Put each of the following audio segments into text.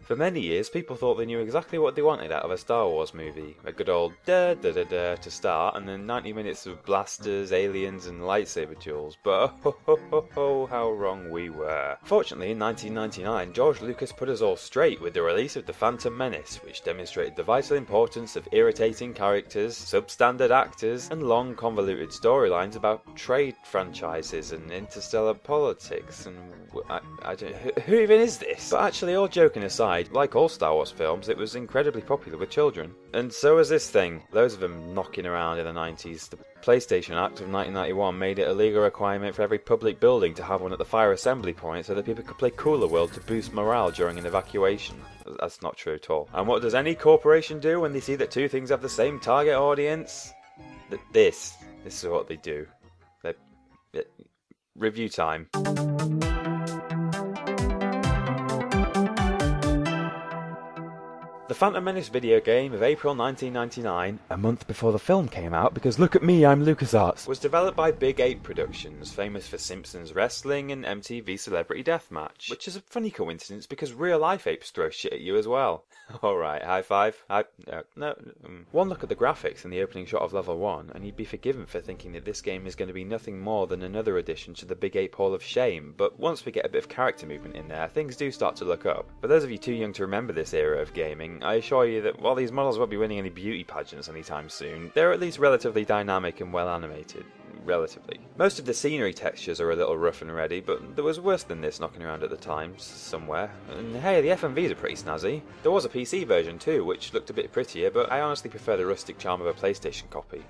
For many years, people thought they knew exactly what they wanted out of a Star Wars movie. A good old da-da-da-da to start, and then 90 minutes of blasters, aliens, and lightsaber duels. But oh, how wrong we were. Fortunately, in 1999, George Lucas put us all straight with the release of The Phantom Menace, which demonstrated the vital importance of irritating characters, substandard actors, and long, convoluted storylines about trade franchises and interstellar politics, and I don't... Who even is this? But actually, all joking aside, like all Star Wars films, it was incredibly popular with children. And so was this thing. Loads of them knocking around in the 90s. The PlayStation Act of 1991 made it a legal requirement for every public building to have one at the fire assembly point so that people could play Cooler World to boost morale during an evacuation. That's not true at all. And what does any corporation do when they see that two things have the same target audience? This is what they do. Review time. The Phantom Menace video game of April 1999, a month before the film came out because look at me, I'm LucasArts, was developed by Big 8 Productions, famous for Simpsons Wrestling and MTV Celebrity Deathmatch, which is a funny coincidence because real-life apes throw shit at you as well. Alright, high five. No. One look at the graphics in the opening shot of level 1 and you'd be forgiven for thinking that this game is going to be nothing more than another addition to the Big 8 Hall of Shame, but once we get a bit of character movement in there, things do start to look up. For those of you too young to remember this era of gaming, I assure you that while these models won't be winning any beauty pageants anytime soon, they're at least relatively dynamic and well animated. Relatively. Most of the scenery textures are a little rough and ready, but there was worse than this knocking around at the time, somewhere. And hey, the FMVs are pretty snazzy. There was a PC version too, which looked a bit prettier, but I honestly prefer the rustic charm of a PlayStation copy.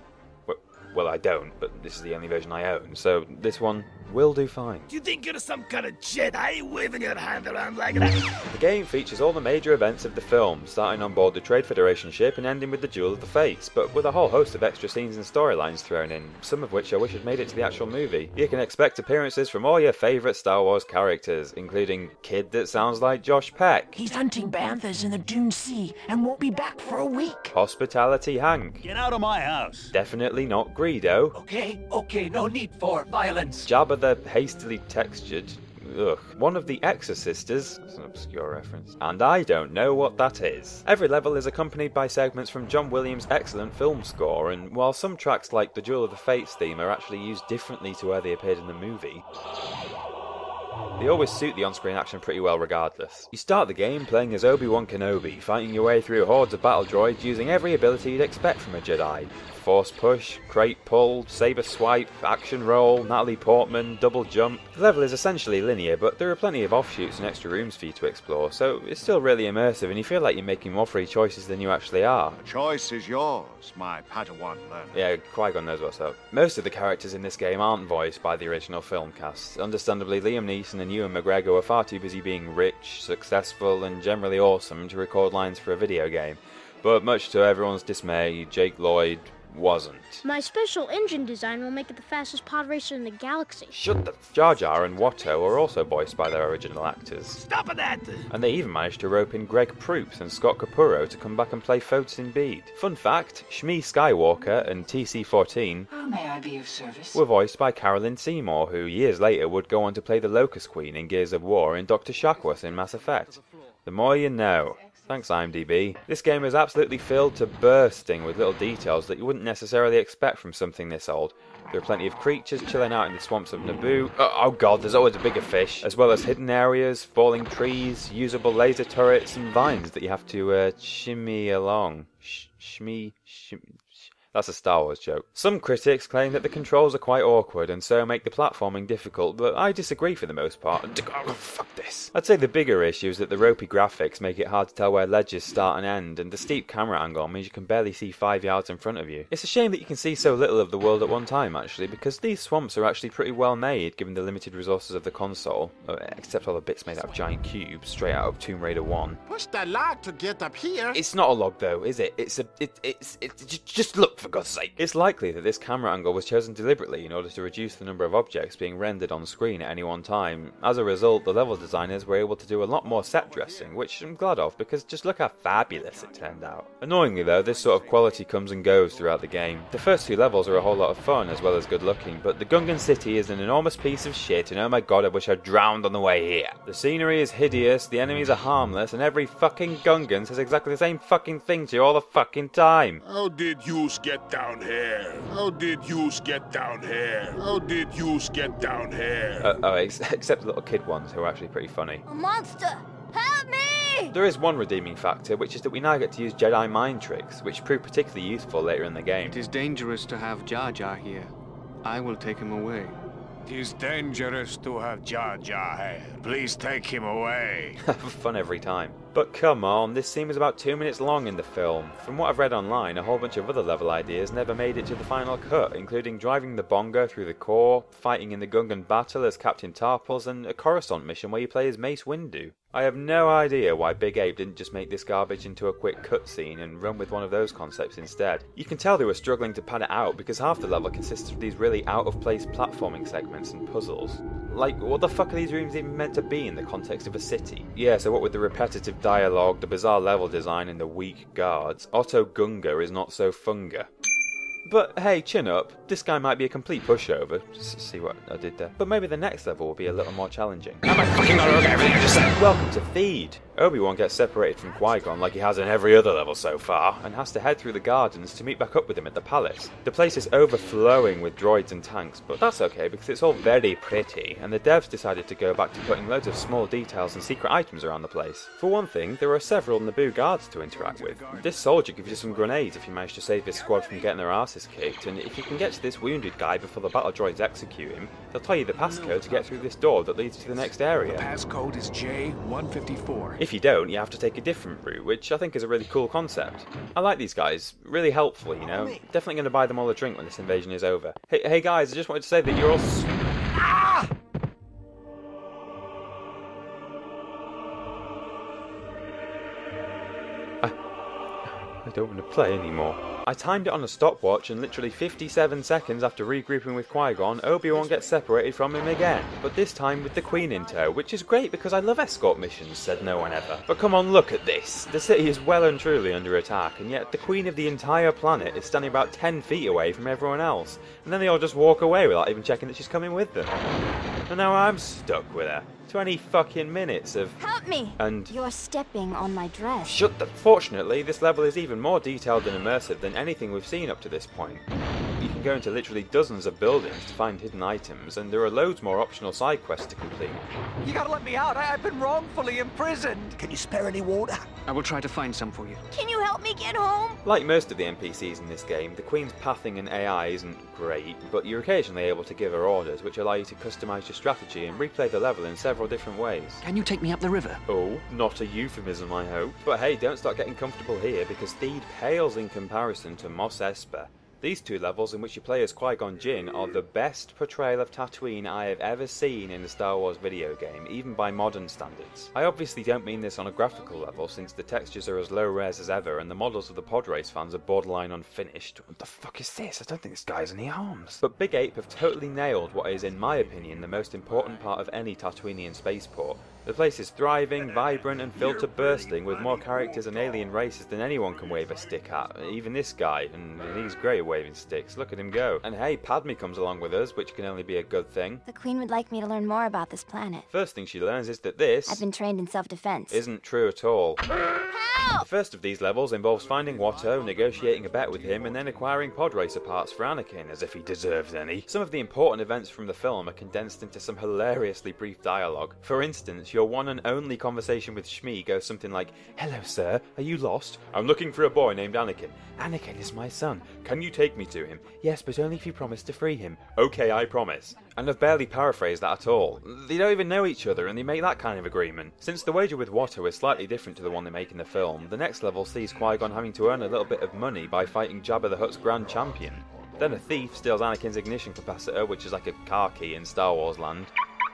Well, I don't, but this is the only version I own, so this one will do fine. Do you think you're some kind of Jedi waving your hand around like that? The game features all the major events of the film, starting on board the Trade Federation ship and ending with the Duel of the Fates, but with a whole host of extra scenes and storylines thrown in, some of which I wish had made it to the actual movie. You can expect appearances from all your favourite Star Wars characters, including Kid that sounds like Josh Peck. He's hunting banthas in the Dune Sea and won't be back for a week. Hospitality Hank. Get out of my house. Definitely not Greedo. Okay, no need for violence. Jabba the hastily textured. Ugh. One of the Exorcisters. That's an obscure reference. And I don't know what that is. Every level is accompanied by segments from John Williams' excellent film score, and while some tracks like the Duel of the Fates theme are actually used differently to where they appeared in the movie, they always suit the on-screen action pretty well regardless. You start the game playing as Obi-Wan Kenobi, fighting your way through hordes of battle droids using every ability you'd expect from a Jedi. Force push, crate pull, saber swipe, action roll, Natalie Portman, double jump. The level is essentially linear, but there are plenty of offshoots and extra rooms for you to explore, so it's still really immersive and you feel like you're making more free choices than you actually are. The choice is yours, my Padawan learner. Yeah, Qui-Gon knows what's up. Most of the characters in this game aren't voiced by the original film cast. Understandably, Liam Neeson and Ewan McGregor were far too busy being rich, successful, and generally awesome to record lines for a video game. But much to everyone's dismay, Jake Lloyd wasn't. My special engine design will make it the fastest pod racer in the galaxy. Shut the Jar Jar and Watto are also voiced by their original actors. Stop that! And they even managed to rope in Greg Proops and Scott Capurro to come back and play Fotes in Bede. Fun fact, Shmi Skywalker and TC-14 How may I be of service? were voiced by Carolyn Seymour, who years later would go on to play the Locust Queen in Gears of War and Dr. Shackworth in Mass Effect. The more you know. Thanks, IMDb. This game is absolutely filled to bursting with little details that you wouldn't necessarily expect from something this old. There are plenty of creatures chilling out in the swamps of Naboo. Oh god, there's always a bigger fish. As well as hidden areas, falling trees, usable laser turrets, and vines that you have to shimmy along. Shimmy. That's a Star Wars joke. Some critics claim that the controls are quite awkward and so make the platforming difficult, but I disagree for the most part. Oh, fuck this. I'd say the bigger issue is that the ropey graphics make it hard to tell where ledges start and end, and the steep camera angle means you can barely see 5 yards in front of you. It's a shame that you can see so little of the world at one time, actually, because these swamps are actually pretty well made given the limited resources of the console, except all the bits made out of giant cubes, straight out of Tomb Raider 1. Push the log to get up here. It's not a log though, is it? Just look. for God's sake. It's likely that this camera angle was chosen deliberately in order to reduce the number of objects being rendered on screen at any one time. As a result, the level designers were able to do a lot more set dressing, which I'm glad of because just look how fabulous it turned out. Annoyingly though, this sort of quality comes and goes throughout the game. The first two levels are a whole lot of fun as well as good looking, but the Gungan City is an enormous piece of shit and oh my god, I wish I'd drowned on the way here. The scenery is hideous, the enemies are harmless, and every fucking Gungan says exactly the same fucking thing to you all the fucking time. How did yous get down here? How did yous get down here? How did yous get down here? Except the little kid ones who are actually pretty funny. A monster! Help me! There is one redeeming factor, which is that we now get to use Jedi mind tricks, which prove particularly useful later in the game. It is dangerous to have Jar Jar here. I will take him away. It is dangerous to have Jar Jar here. Please take him away. Fun every time. But come on, this scene was about 2 minutes long in the film. From what I've read online, a whole bunch of other level ideas never made it to the final cut, including driving the bongo through the core, fighting in the Gungan battle as Captain Tarpals, and a Coruscant mission where you play as Mace Windu. I have no idea why Big Ape didn't just make this garbage into a quick cutscene and run with one of those concepts instead. You can tell they were struggling to pad it out because half the level consists of these really out-of-place platforming segments and puzzles. Like, what the fuck are these rooms even meant to be in the context of a city? Yeah, so what with the repetitive dialogue, the bizarre level design and the weak guards, Otto Gunga is not so funga. But hey, chin up, this guy might be a complete pushover. See what I did there? But maybe the next level will be a little more challenging. Am I fucking gonna look at everything you just said? Welcome to Theed. Obi-Wan gets separated from Qui-Gon like he has in every other level so far, and has to head through the gardens to meet back up with him at the palace. The place is overflowing with droids and tanks, but that's okay because it's all very pretty, and the devs decided to go back to putting loads of small details and secret items around the place. For one thing, there are several Naboo guards to interact with. This soldier gives you some grenades if you manage to save his squad from getting their asses kicked, and if you can get to this wounded guy before the battle droids execute him, they'll tell you the passcode to get through this door that leads to the next area. The passcode is J154. If you don't, you have to take a different route, which I think is a really cool concept. I like these guys, really helpful, you know. Definitely going to buy them all a drink when this invasion is over. Hey guys, I just wanted to say that you're all I don't want to play anymore. I timed it on a stopwatch and literally 57 seconds after regrouping with Qui-Gon, Obi-Wan gets separated from him again. But this time with the Queen in tow, which is great because I love escort missions, said no one ever. But come on, look at this. The city is well and truly under attack, and yet the Queen of the entire planet is standing about 10 feet away from everyone else. And then they all just walk away without even checking that she's coming with them. And now I'm stuck with her. 20 fucking minutes of... Help me! And... You're stepping on my dress. Shut the... Fortunately, this level is even more detailed and immersive than anything we've seen up to this point. You can go into literally dozens of buildings to find hidden items, and there are loads more optional side quests to complete. You gotta let me out. I've been wrongfully imprisoned. Can you spare any water? I will try to find some for you. Can you help me get home? Like most of the NPCs in this game, the Queen's pathing and AI isn't great, but you're occasionally able to give her orders, which allow you to customise your strategy and replay the level in several different ways. Can you take me up the river? Oh, not a euphemism, I hope. But hey, don't start getting comfortable here, because Theed pales in comparison to Mos Espa. These two levels, in which you play as Qui-Gon Jinn, are the best portrayal of Tatooine I have ever seen in a Star Wars video game, even by modern standards. I obviously don't mean this on a graphical level, since the textures are as low-res as ever, and the models of the pod race fans are borderline unfinished. What the fuck is this? I don't think this guy has any arms. But Big Ape have totally nailed what is, in my opinion, the most important part of any Tatooinean spaceport. The place is thriving, vibrant, and filled to bursting with more characters and alien races than anyone can wave a stick at. Even this guy, and he's great at waving sticks. Look at him go. And hey, Padme comes along with us, which can only be a good thing. The Queen would like me to learn more about this planet. First thing she learns is that this... I've been trained in self-defense. ...isn't true at all. Help! The first of these levels involves finding Watto, negotiating a bet with him, and then acquiring pod racer parts for Anakin, as if he deserves any. Some of the important events from the film are condensed into some hilariously brief dialogue. For instance, your one and only conversation with Shmi goes something like, "Hello sir, are you lost? I'm looking for a boy named Anakin. Anakin is my son. Can you take me to him? Yes, but only if you promise to free him. Okay, I promise." And I've barely paraphrased that at all. They don't even know each other and they make that kind of agreement. Since the wager with Watto is slightly different to the one they make in the film, the next level sees Qui-Gon having to earn a little bit of money by fighting Jabba the Hutt's Grand Champion. Then a thief steals Anakin's ignition capacitor, which is like a car key in Star Wars land.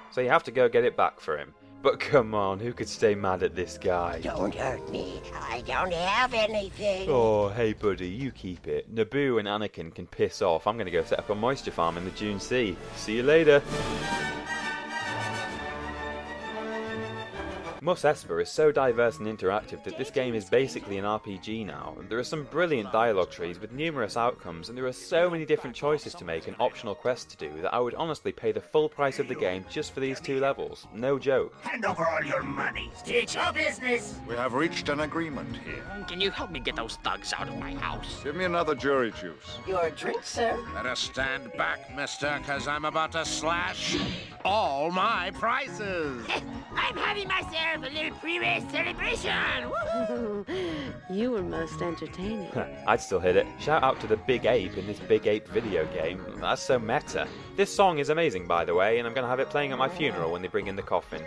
So you have to go get it back for him. But come on, who could stay mad at this guy? Don't hurt me. I don't have anything. Oh, hey buddy, you keep it. Naboo and Anakin can piss off. I'm gonna go set up a moisture farm in the Dune Sea. See you later. Mos Espa is so diverse and interactive that this game is basically an RPG now. There are some brilliant dialogue trees with numerous outcomes, and there are so many different choices to make and optional quests to do that I would honestly pay the full price of the game just for these 2 levels. No joke. Hand over all your money. State your business. We have reached an agreement here. Can you help me get those thugs out of my house? Give me another jury juice. Your drink, sir. Better stand back, mister, cause I'm about to slash all my prices. I'm having myself a little pre-race celebration. You were most entertaining. I'd still hit it. Shout out to the Big Ape in this Big Ape video game. That's so meta. This song is amazing, by the way, and I'm going to have it playing at my funeral when they bring in the coffin.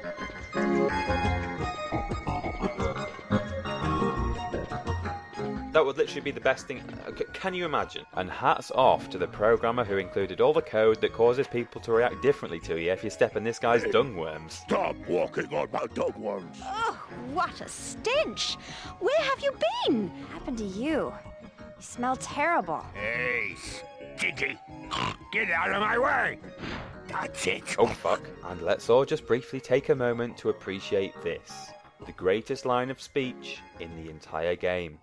That would literally be the best thing. Can you imagine? And hats off to the programmer who included all the code that causes people to react differently to you if you step in this guy's dung worms. Stop walking on my dung worms. Oh, what a stench! Where have you been? What happened to you? You smell terrible. Hey, stinky. Get out of my way. That's it. Oh fuck. And let's all just briefly take a moment to appreciate this. The greatest line of speech in the entire game.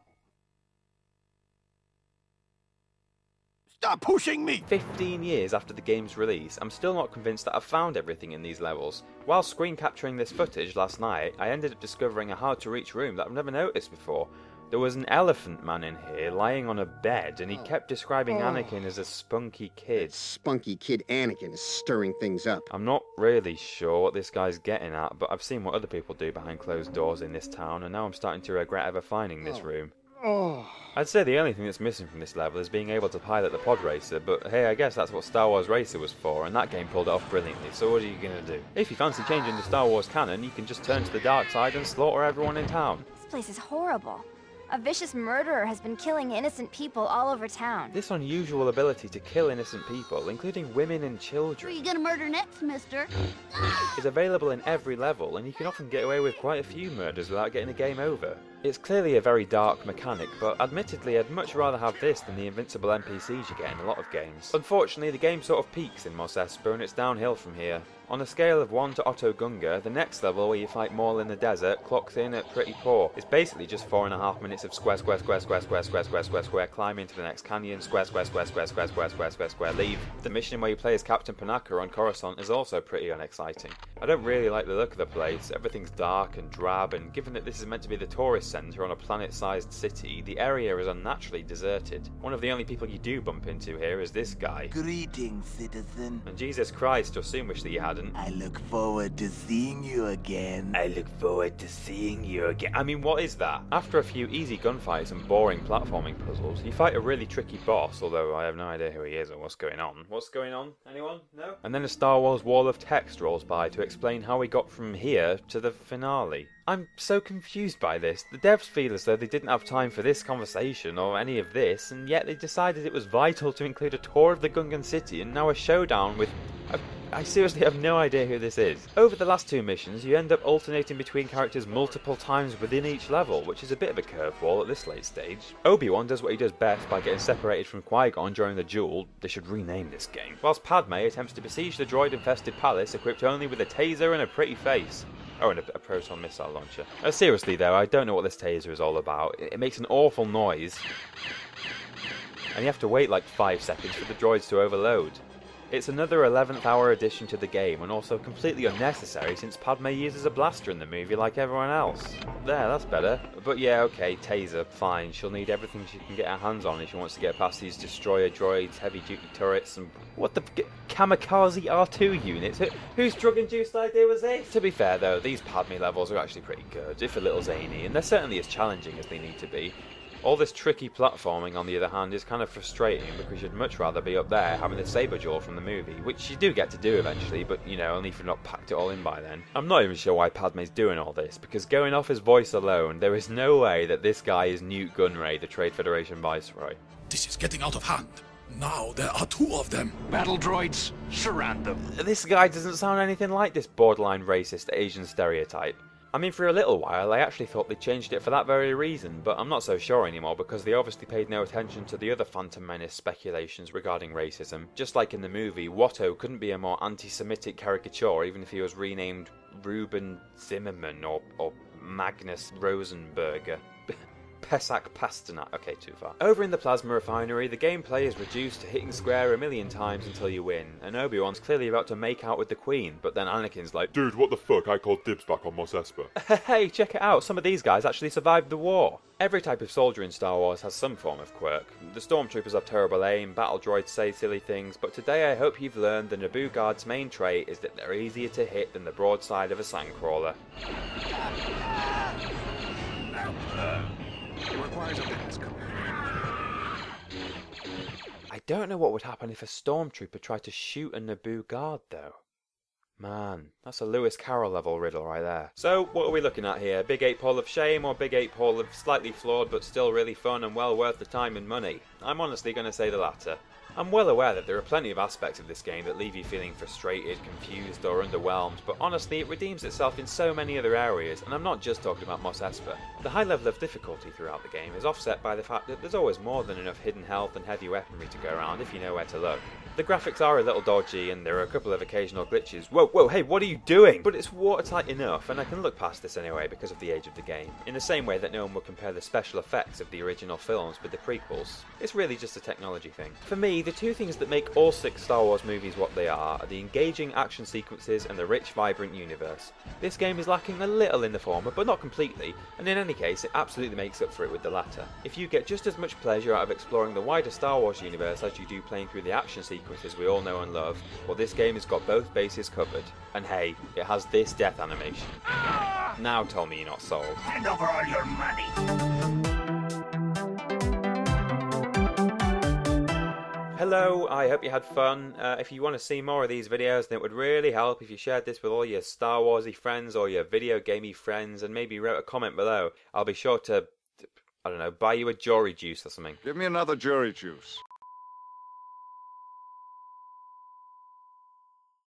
Stop pushing me! 15 years after the game's release, I'm still not convinced that I've found everything in these levels. While screen capturing this footage last night, I ended up discovering a hard to reach room that I've never noticed before. There was an elephant man in here, lying on a bed, and he kept describing Anakin as a spunky kid. Spunky kid Anakin is stirring things up. I'm not really sure what this guy's getting at, but I've seen what other people do behind closed doors in this town, and now I'm starting to regret ever finding this room. I'd say the only thing that's missing from this level is being able to pilot the pod racer, but hey, I guess that's what Star Wars Racer was for, and that game pulled it off brilliantly, so what are you gonna do? If you fancy changing the Star Wars canon, you can just turn to the dark side and slaughter everyone in town. This place is horrible. A vicious murderer has been killing innocent people all over town. This unusual ability to kill innocent people, including women and children, Who are you gonna murder next, mister? is available in every level, and you can often get away with quite a few murders without getting the game over. It's clearly a very dark mechanic, but admittedly I'd much rather have this than the invincible NPCs you get in a lot of games. Unfortunately, the game sort of peaks in Mos Espa and it's downhill from here. On a scale of 1 to Otto Gunga, the next level where you fight Maul in the desert clocks in at pretty poor. It's basically just 4.5 minutes of square, climb into the next canyon, square, leave. The mission where you play as Captain Panaka on Coruscant is also pretty unexciting. I don't really like the look of the place. Everything's dark and drab, and given that this is meant to be the tourist centre on a planet-sized city, the area is unnaturally deserted. One of the only people you do bump into here is this guy. Greetings, citizen. And Jesus Christ, you'll soon wish that you hadn't. I look forward to seeing you again. I look forward to seeing you again. I mean, what is that? After a few easy gunfights and boring platforming puzzles, you fight a really tricky boss, although I have no idea who he is or what's going on. What's going on? Anyone? No? And then a Star Wars wall of text rolls by to explain how we got from here to the finale. I'm so confused by this. The devs feel as though they didn't have time for this conversation or any of this, and yet they decided it was vital to include a tour of the Gungan City and now a showdown with... I seriously have no idea who this is. Over the last 2 missions, you end up alternating between characters multiple times within each level, which is a bit of a curveball at this late stage. Obi-Wan does what he does best by getting separated from Qui-Gon during the duel. They should rename this game. Whilst Padme attempts to besiege the droid-infested palace equipped only with a taser and a pretty face. Oh, and a proton missile launcher. Seriously though, I don't know what this taser is all about. It makes an awful noise. And you have to wait like 5 seconds for the droids to overload. It's another 11th hour addition to the game, and also completely unnecessary since Padme uses a blaster in the movie like everyone else. There, that's better. But yeah, okay, taser, fine. She'll need everything she can get her hands on if she wants to get past these destroyer droids, heavy-duty turrets, and what the kamikaze R2 units? Whose drug-induced idea was this? To be fair though, these Padme levels are actually pretty good, if a little zany, and they're certainly as challenging as they need to be. All this tricky platforming, on the other hand, is kind of frustrating because you'd much rather be up there having the saber duel from the movie, which you do get to do eventually, but you know, only if you've not packed it all in by then. I'm not even sure why Padme's doing all this, because going off his voice alone, there is no way that this guy is Newt Gunray, the Trade Federation Viceroy. This is getting out of hand. Now there are 2 of them. Battle droids, surround them. This guy doesn't sound anything like this borderline racist Asian stereotype. I mean, for a little while I actually thought they changed it for that very reason, but I'm not so sure anymore because they obviously paid no attention to the other Phantom Menace speculations regarding racism. Just like in the movie, Watto couldn't be a more anti-Semitic caricature even if he was renamed Ruben Zimmerman or Magnus Rosenberger. Pesach Pasternak. Okay, too far. Over in the plasma refinery, the gameplay is reduced to hitting square a million times until you win, and Obi-Wan's clearly about to make out with the Queen, but then Anakin's like, "Dude, what the fuck, I called dibs back on Mos Espa." Hey, check it out, some of these guys actually survived the war. Every type of soldier in Star Wars has some form of quirk. The stormtroopers have terrible aim, battle droids say silly things, but today I hope you've learned the Naboo Guard's main trait is that they're easier to hit than the broadside of a sandcrawler. It requires a passcode. I don't know what would happen if a stormtrooper tried to shoot a Naboo guard, though. Man, that's a Lewis Carroll level riddle right there. So, what are we looking at here? Big ape hole of shame or big ape hole of slightly flawed but still really fun and well worth the time and money? I'm honestly going to say the latter. I'm well aware that there are plenty of aspects of this game that leave you feeling frustrated, confused or underwhelmed, but honestly it redeems itself in so many other areas, and I'm not just talking about Mos Espa. The high level of difficulty throughout the game is offset by the fact that there's always more than enough hidden health and heavy weaponry to go around if you know where to look. The graphics are a little dodgy and there are a couple of occasional glitches. Whoa, hey, what are you doing? But it's watertight enough, and I can look past this anyway because of the age of the game, in the same way that no one would compare the special effects of the original films with the prequels. It's really just a technology thing. For me, the two things that make all 6 Star Wars movies what they are the engaging action sequences and the rich, vibrant universe. This game is lacking a little in the former, but not completely, and in any case, it absolutely makes up for it with the latter. If you get just as much pleasure out of exploring the wider Star Wars universe as you do playing through the action sequences we all know and love, well, this game has got both bases covered. And hey, it has this death animation. Now tell me you're not sold. Hand over all your money. Hello, I hope you had fun. If you want to see more of these videos, then it would really help if you shared this with all your Star Warsy friends or your video gamey friends and maybe wrote a comment below. I'll be sure to, I don't know, buy you a jury juice or something. Give me another jury juice.